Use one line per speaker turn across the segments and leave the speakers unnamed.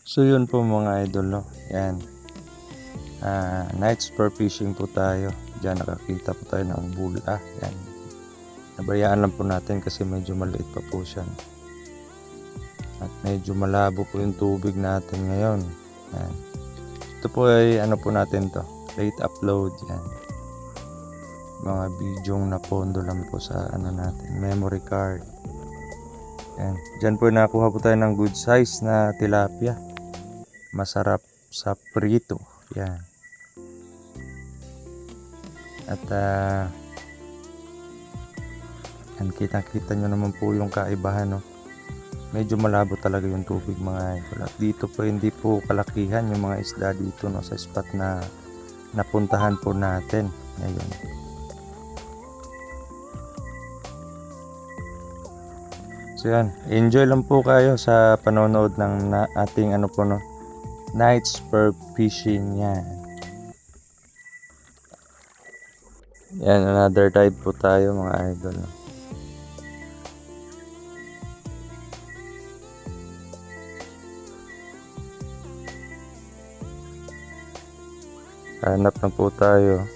So yun po mga idol, no? Yan. Night spur fishing po tayo. Diyan nakakita po tayo ng bula. Yan. Nabayaan lang po natin kasi medyo maliit pa po siya. At medyo malabo po yung tubig natin ngayon. Yan. Ito po ay ano po natin to. Late upload. Yan. Mga bidyong na pondo lang po sa ano natin. Memory card. Yan. Diyan po nakuha po tayo ng good size na tilapia. Masarap sa prito. Yan. At kitang-kita nyo naman po yung kaibahan, no? Medyo malabo talaga yung tubig mga idol. At dito po hindi po kalakihan yung mga isda dito, no, sa spot na napuntahan po natin ngayon. So yan, enjoy lang po kayo sa panonood ng ating ano po, no, night spur fishing. Yan. Yan, another dive po tayo mga idol. Hanap na po tayo.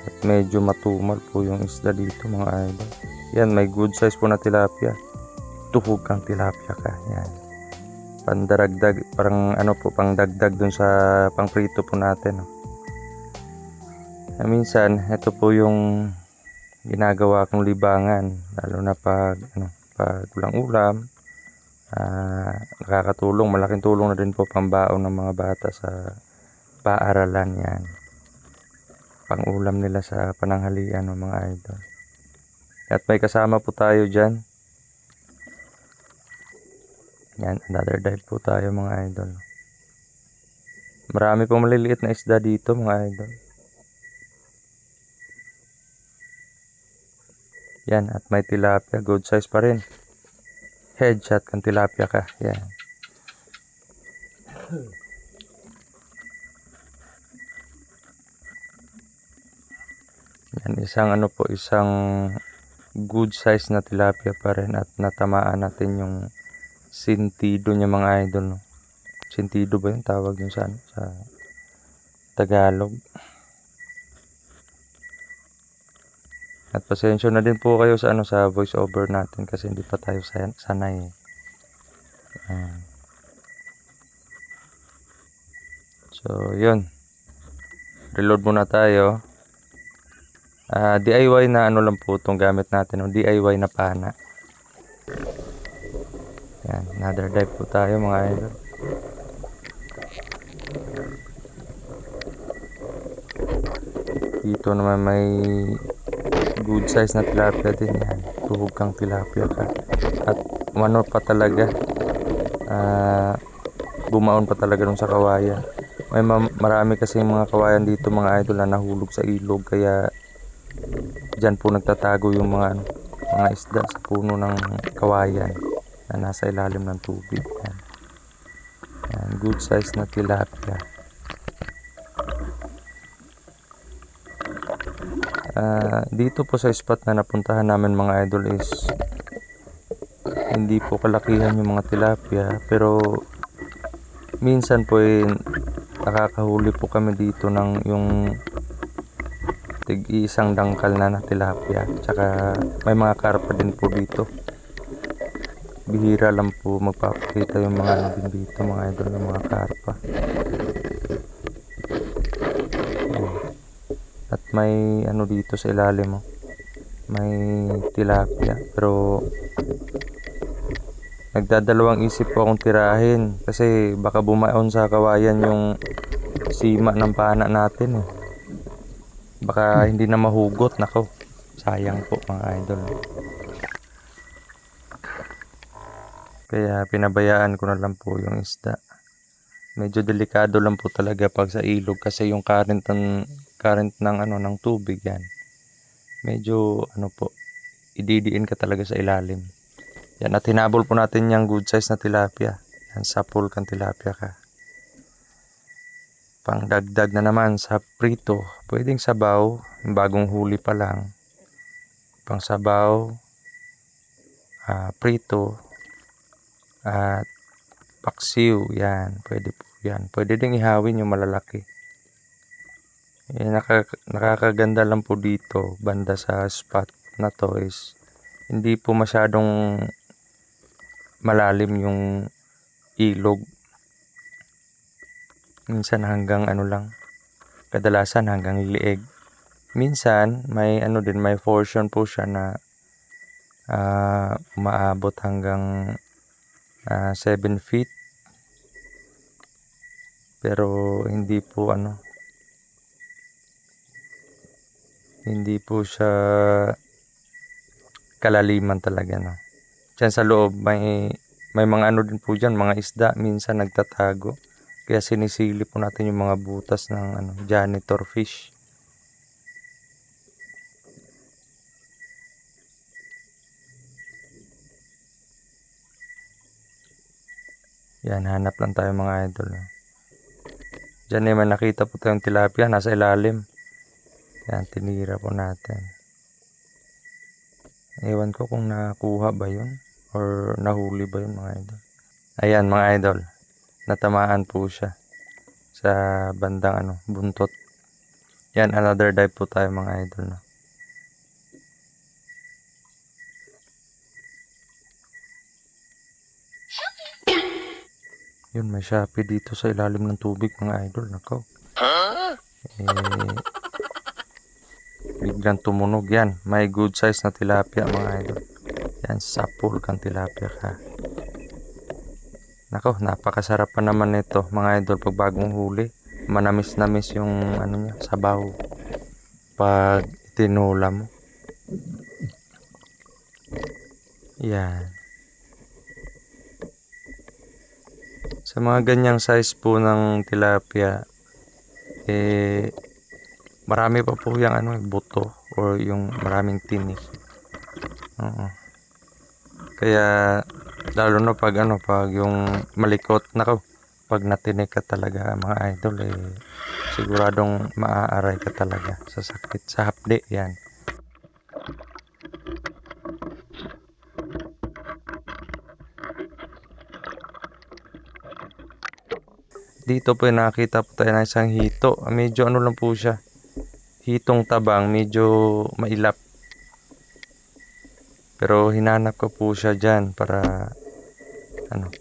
At medyo matumal po yung isda dito mga idol. Yan, may good size po na tilapia. Tuhog kang tilapia ka. Yan. Pandaragdag, parang ano po, pang dagdag dun sa pang prito po natin. Minsan, ito po yung ginagawa kong libangan, lalo na pag walang ulam. Nakakatulong, malaking tulong na din po pambaon ng mga bata sa paaralan. Yan, pang ulam nila sa pananghalian ng mga idol. At may kasama po tayo dyan. Yan, another dive po tayo mga idol. Marami pong maliliit na isda dito mga idol. Yan, at may tilapia, good size pa rin. Headshot kang tilapia ka. Yan. Yan, isang good size na tilapia pa rin at natamaan natin yung sentido niya mga idol, no? Sentido ba yung tawag yun sa Tagalog? At pasensya na din po kayo sa sa voice over natin kasi hindi pa tayo sanay. So yun, reload muna tayo. DIY na lang po itong gamit natin, no? DIY na pana. Yan, another dive po tayo mga idol. Dito naman may good size na tilapia din. Yan, tuhog kang tilapia ka. At umano pa talaga, bumaon pa talaga dun sa kawayan. May marami kasi mga kawayan dito mga idol na nahulog sa ilog, kaya dyan po nagtatago yung mga isda sa puno ng kawayan na nasa ilalim ng tubig. Yan. Yan, good size na tilapia. Dito po sa spot na napuntahan namin mga idol is hindi po kalakihan yung mga tilapia, pero minsan po nakakahuli po kami dito ng yung tig-isang dangkal na tilapia. Tsaka may mga karpa din po dito. Bihira lang po magpapakita yung mga din dito mga idol ng mga karpa. At may dito sa ilalim, may tilapia, pero nagdadalawang isip po akong tirahin kasi baka bumaon sa kawayan yung sima ng pana natin. Baka hindi na mahugot. Nako, sayang po mga idol. Kaya pinabayaan ko na lang po yung isda. Medyo delikado lang po talaga pag sa ilog kasi yung current ng tubig yan. Medyo po, ididiin ka talaga sa ilalim. Yan, at hinabol po natin yung good size na tilapia. Yan, sapul kang tilapia ka. Pangdagdag na naman sa prito, pwedeng sabaw, bagong huli pa lang. Pang sabaw, prito, at paksiw, yan, pwede po yan. Pwede ding ihawin yung malalaki. Nakakaganda lang po dito, banda sa spot na to is hindi po masyadong malalim yung ilog. Minsan hanggang lang, kadalasan hanggang lieg. Minsan may may portion po siya na umaabot hanggang 7 feet. Pero hindi po hindi po siya kalaliman talaga, no. Diyan sa loob may mga din po diyan, mga isda minsan nagtatago. Kaya sinisili po natin yung mga butas ng janitor fish. Yan, hanap lang tayo mga idol. Diyan may nakita po tayong tilapia nasa ilalim. Yan, tinira po natin. Ewan ko kung nakuha ba yun or nahuli ba yun mga idol. Ayan mga idol, natamaan po siya sa bandang buntot. Yan, another dive po tayo mga idol, no. Yun, may Shopee dito sa ilalim ng tubig mga idol. Nako. Biglang tumunog yan. May good size na tilapia mga idol. Yan, sapul kang tilapia ka. Nako, napakasarap pa naman nito mga idol pag bagong huli. Manamis-namis yung niya, sabaw. Pag tinula mo. Yan. Sa mga ganyang size po ng tilapia, marami pa po yung buto or yung maraming tinik. Kaya lalo na pag yung malikot, nako, pag natinik ka talaga mga idol, siguradong maaaray ka talaga sa sakit, sa hapde yan. Dito po nakita po tayo ng isang hito. Medyo lang po siya. Hitong tabang, medyo mailap. Pero hinanap ko po siya dyan para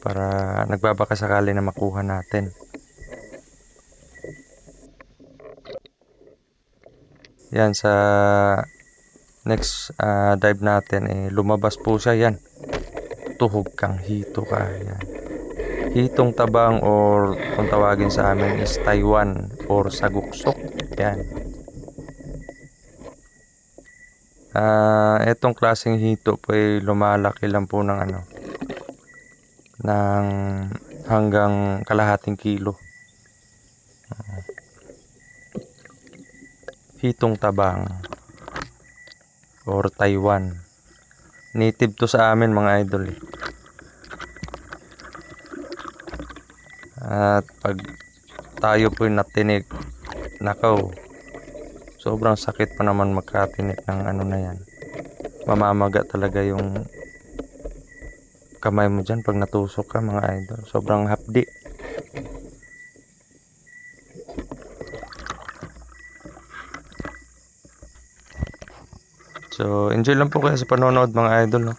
para nagbabaka sakali na makuha natin. Yan, sa next dive natin lumabas po siya yan. Tuhog kang hito ka. Yan. Hitong tabang or kung tawagin sa amin is Taiwan or saguksok. Yan. Etong klaseng hito po ay lumalaki lang po ng ng hanggang kalahating kilo. Hitong tabang or Taiwan. Native to sa amin mga idol. At pag tayo po natinik, nakaw, sobrang sakit pa naman magkatinik ng na yan. Mamamaga talaga yung kamay mo dyan pag natusok ka mga idol. Sobrang hapdi. So, enjoy lang po kayo sa panonood mga idol, no?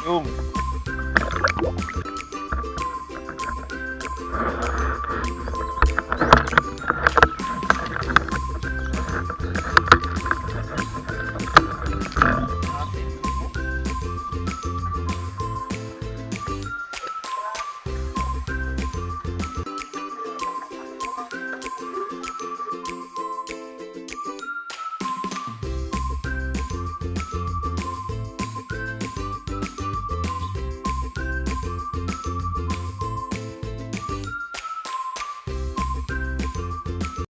Yung